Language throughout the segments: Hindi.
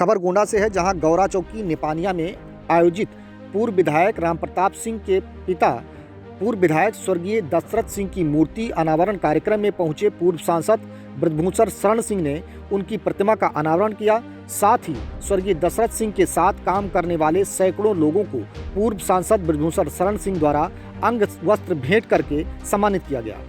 खबर गोंडा से है, जहां गौरा चौकी निपानिया में आयोजित पूर्व विधायक रामप्रताप सिंह के पिता पूर्व विधायक स्वर्गीय दशरथ सिंह की मूर्ति अनावरण कार्यक्रम में पहुंचे पूर्व सांसद ब्रजभूषण शरण सिंह ने उनकी प्रतिमा का अनावरण किया। साथ ही स्वर्गीय दशरथ सिंह के साथ काम करने वाले सैकड़ों लोगों को पूर्व सांसद ब्रजभूषण शरण सिंह द्वारा अंग वस्त्र भेंट करके सम्मानित किया गया।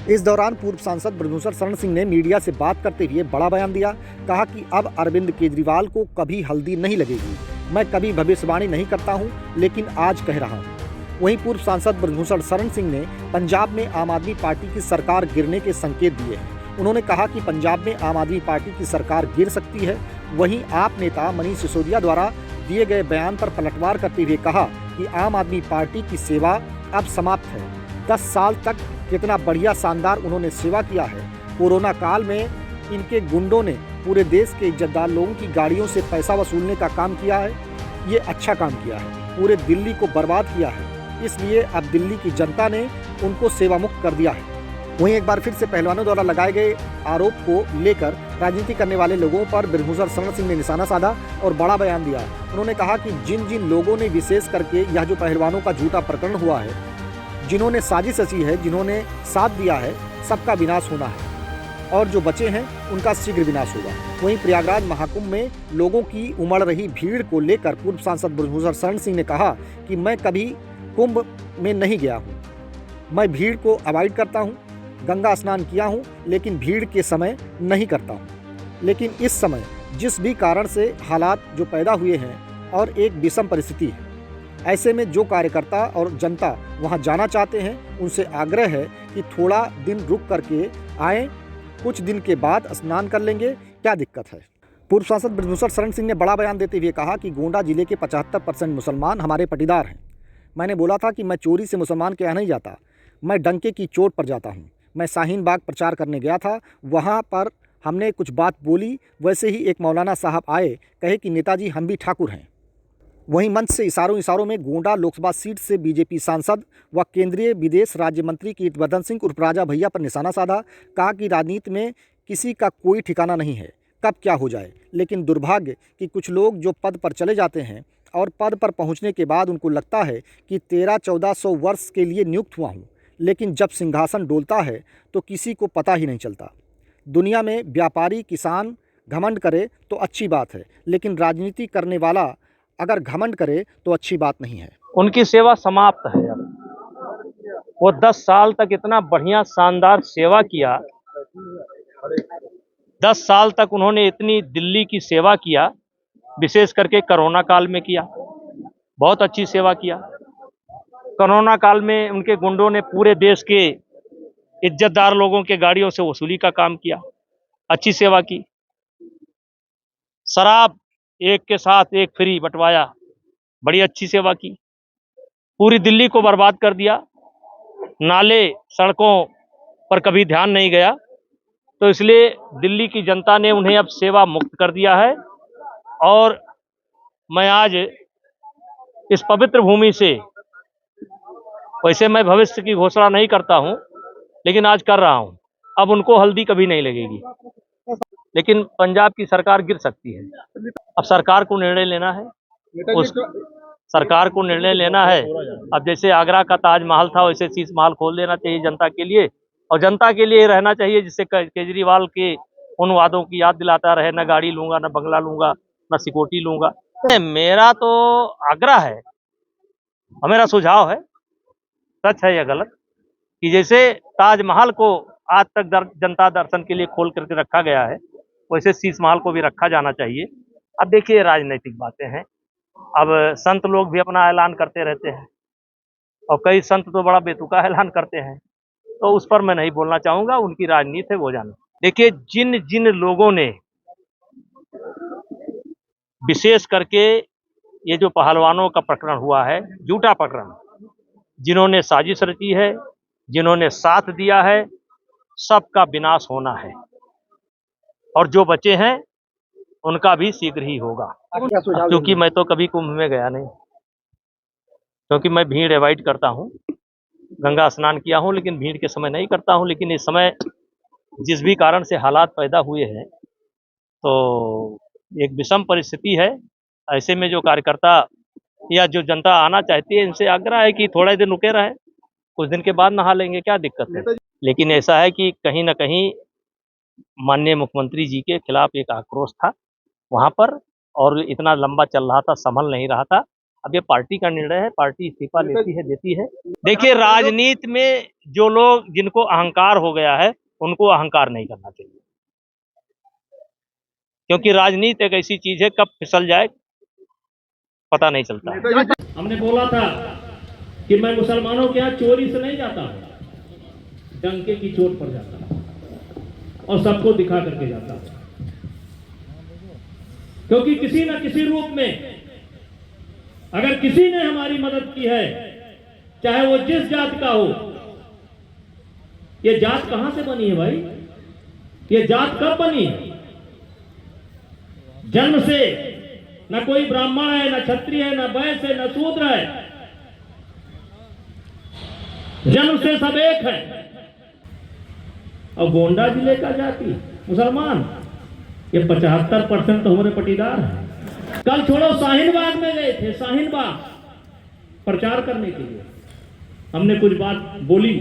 इस दौरान पूर्व सांसद ब्रजभूषण शरण सिंह ने मीडिया से बात करते हुए बड़ा बयान दिया। कहा कि अब अरविंद केजरीवाल को कभी हल्दी नहीं लगेगी। मैं कभी भविष्यवाणी नहीं करता हूं, लेकिन आज कह रहा हूं। वहीं पूर्व सांसद ब्रजभूषण शरण सिंह ने पंजाब में आम आदमी पार्टी की सरकार गिरने के संकेत दिए हैं। उन्होंने कहा कि पंजाब में आम आदमी पार्टी की सरकार गिर सकती है। वहीं आप नेता मनीष सिसोदिया द्वारा दिए गए बयान पर पलटवार करते हुए कहा कि आम आदमी पार्टी की सेवा अब समाप्त है। 10 साल तक कितना बढ़िया शानदार उन्होंने सेवा किया है। कोरोना काल में इनके गुंडों ने पूरे देश के इज्जतदार लोगों की गाड़ियों से पैसा वसूलने का काम किया है। ये अच्छा काम किया है, पूरे दिल्ली को बर्बाद किया है। इसलिए अब दिल्ली की जनता ने उनको सेवा मुक्त कर दिया है। वहीं एक बार फिर से पहलवानों द्वारा लगाए गए आरोप को लेकर राजनीति करने वाले लोगों पर ब्रजभूषण शरण सिंह ने निशाना साधा और बड़ा बयान दिया। उन्होंने कहा कि जिन जिन लोगों ने विशेष करके यह जो पहलवानों का झूठा प्रकरण हुआ है, जिन्होंने साजिश रची है, जिन्होंने साथ दिया है, सबका विनाश होना है और जो बचे हैं उनका शीघ्र विनाश होगा। वहीं प्रयागराज महाकुंभ में लोगों की उमड़ रही भीड़ को लेकर पूर्व सांसद ब्रजभूषण शरण सिंह ने कहा कि मैं कभी कुंभ में नहीं गया हूँ, मैं भीड़ को अवॉइड करता हूँ। गंगा स्नान किया हूँ, लेकिन भीड़ के समय नहीं करता हूँ। लेकिन इस समय जिस भी कारण से हालात जो पैदा हुए हैं और एक विषम परिस्थिति है, ऐसे में जो कार्यकर्ता और जनता वहां जाना चाहते हैं, उनसे आग्रह है कि थोड़ा दिन रुक करके आएँ, कुछ दिन के बाद स्नान कर लेंगे, क्या दिक्कत है। पूर्व सांसद ब्रजभूषण शरण सिंह ने बड़ा बयान देते हुए कहा कि गोंडा जिले के 75% मुसलमान हमारे पटीदार हैं। मैंने बोला था कि मैं चोरी से मुसलमान के यहाँ नहीं जाता, मैं डंके की चोट पर जाता हूँ। मैं शाहीन बाग प्रचार करने गया था, वहाँ पर हमने कुछ बात बोली, वैसे ही एक मौलाना साहब आए, कहे कि नेताजी हम भी ठाकुर हैं। वहीं मंच से इशारों में गोंडा लोकसभा सीट से बीजेपी सांसद व केंद्रीय विदेश राज्य मंत्री कीर्तिवर्धन सिंह उर्फ राजा भैया पर निशाना साधा। कहा कि राजनीति में किसी का कोई ठिकाना नहीं है, कब क्या हो जाए। लेकिन दुर्भाग्य कि कुछ लोग जो पद पर चले जाते हैं और पद पर पहुंचने के बाद उनको लगता है कि 1300-1400 वर्ष के लिए नियुक्त हुआ हूँ, लेकिन जब सिंहासन डोलता है तो किसी को पता ही नहीं चलता। दुनिया में व्यापारी किसान घमंड करे तो अच्छी बात है, लेकिन राजनीति करने वाला अगर घमंड करे तो अच्छी बात नहीं है। उनकी सेवा समाप्त है। अब वो 10 साल तक इतना बढ़िया शानदार सेवा किया। 10 साल तक उन्होंने इतनी दिल्ली की सेवा किया, विशेष करके कोरोना काल में किया, बहुत अच्छी सेवा किया। कोरोना काल में उनके गुंडों ने पूरे देश के इज्जतदार लोगों के गाड़ियों से वसूली का काम किया, अच्छी सेवा की। शराब एक के साथ एक फ्री बंटवाया, बड़ी अच्छी सेवा की। पूरी दिल्ली को बर्बाद कर दिया, नाले सड़कों पर कभी ध्यान नहीं गया, तो इसलिए दिल्ली की जनता ने उन्हें अब सेवा मुक्त कर दिया है। और मैं आज इस पवित्र भूमि से, वैसे मैं भविष्य की घोषणा नहीं करता हूं, लेकिन आज कर रहा हूं, अब उनको हल्दी कभी नहीं लगेगी। लेकिन पंजाब की सरकार गिर सकती है। अब सरकार को निर्णय लेना है, उस सरकार को निर्णय लेना है। अब जैसे आगरा का ताजमहल था, वैसे शीश महल खोल देना चाहिए जनता के लिए, और जनता के लिए रहना चाहिए, जिससे केजरीवाल के उन वादों की याद दिलाता रहे, न गाड़ी लूंगा, न बंगला लूंगा, न सिक्योरिटी लूंगा। मेरा तो आग्रह है और मेरा सुझाव है, सच है या गलत, कि जैसे ताजमहल को आज तक जनता दर्शन के लिए खोल करके रखा गया है, वैसे शीश महल को भी रखा जाना चाहिए। अब देखिए, राजनीतिक बातें हैं। अब संत लोग भी अपना ऐलान करते रहते हैं, और कई संत तो बड़ा बेतुका ऐलान करते हैं, तो उस पर मैं नहीं बोलना चाहूंगा, उनकी राजनीति है, वो जाने। देखिए, जिन जिन लोगों ने विशेष करके ये जो पहलवानों का प्रकरण हुआ है, झूठा प्रकरण, जिन्होंने साजिश रची है, जिन्होंने साथ दिया है, सबका विनाश होना है, और जो बचे हैं उनका भी शीघ्र ही होगा। क्योंकि मैं तो कभी कुंभ में गया नहीं, क्योंकि मैं भीड़ अवॉइड करता हूँ। गंगा स्नान किया हूँ, लेकिन भीड़ के समय नहीं करता हूँ। लेकिन इस समय जिस भी कारण से हालात पैदा हुए हैं, तो एक विषम परिस्थिति है। ऐसे में जो कार्यकर्ता या जो जनता आना चाहती है, इनसे आग्रह है कि थोड़ा दिन रुके रहे, कुछ दिन के बाद नहा लेंगे, क्या दिक्कत है। लेकिन ऐसा है कि कहीं ना कहीं माननीय मुख्यमंत्री जी के खिलाफ एक आक्रोश था वहां पर, और इतना लंबा चल रहा था, संभल नहीं रहा था। अब ये पार्टी का निर्णय है, पार्टी इस्तीफा लेती है, देती है। देखिए, राजनीति में जो लोग, जिनको अहंकार हो गया है, उनको अहंकार नहीं करना चाहिए, क्योंकि राजनीति एक ऐसी चीज है, कब फिसल जाए पता नहीं चलता। हमने बोला था कि मैं मुसलमानों के यहाँ चोरी से नहीं जाता हूं, डंके की चोट पर जाता हूं और सबको दिखा करके जाता हूं, क्योंकि किसी न किसी रूप में अगर किसी ने हमारी मदद की है, चाहे वो जिस जात का हो। ये जात कहां से बनी है भाई? ये जात कब बनी है? जन्म से न कोई ब्राह्मण है, न क्षत्रिय है, न वैश्य है, न शूद्र है, जन्म से सब एक है। और गोंडा जिले का जाति मुसलमान, ये 75% तो हमारे पटीदार हैं। कल छोड़ो, शाहीन बाग में गए थे, शाहीन बाग प्रचार करने के लिए। हमने कुछ बात बोली,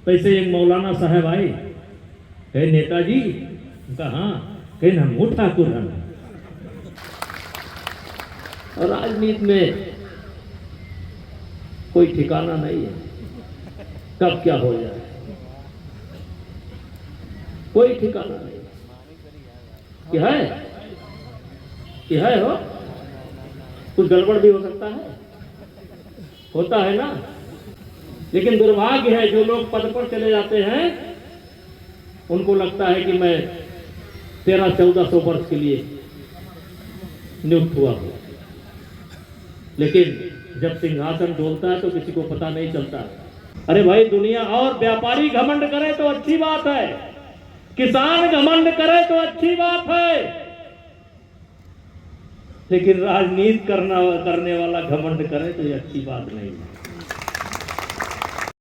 पैसे एक मौलाना साहब आए, कहे नेताजी, कहा हाँ, कहे हम ठाकुर हैं। और राजनीति में कोई ठिकाना नहीं है, कब क्या हो जाए कोई ठिकाना नहीं। क्या है हो, कुछ गड़बड़ भी हो सकता है, होता है ना। लेकिन दुर्भाग्य है, जो लोग पद पर चले जाते हैं उनको लगता है कि मैं 1300-1400 वर्ष के लिए नियुक्त हुआ हूं, लेकिन जब सिंहासन डोलता है तो किसी को पता नहीं चलता। अरे भाई, दुनिया और व्यापारी घमंड करे तो अच्छी बात है, किसान घमंड करे तो अच्छी बात है, लेकिन राजनीति करने वाला घमंड करे तो ये अच्छी बात नहीं है।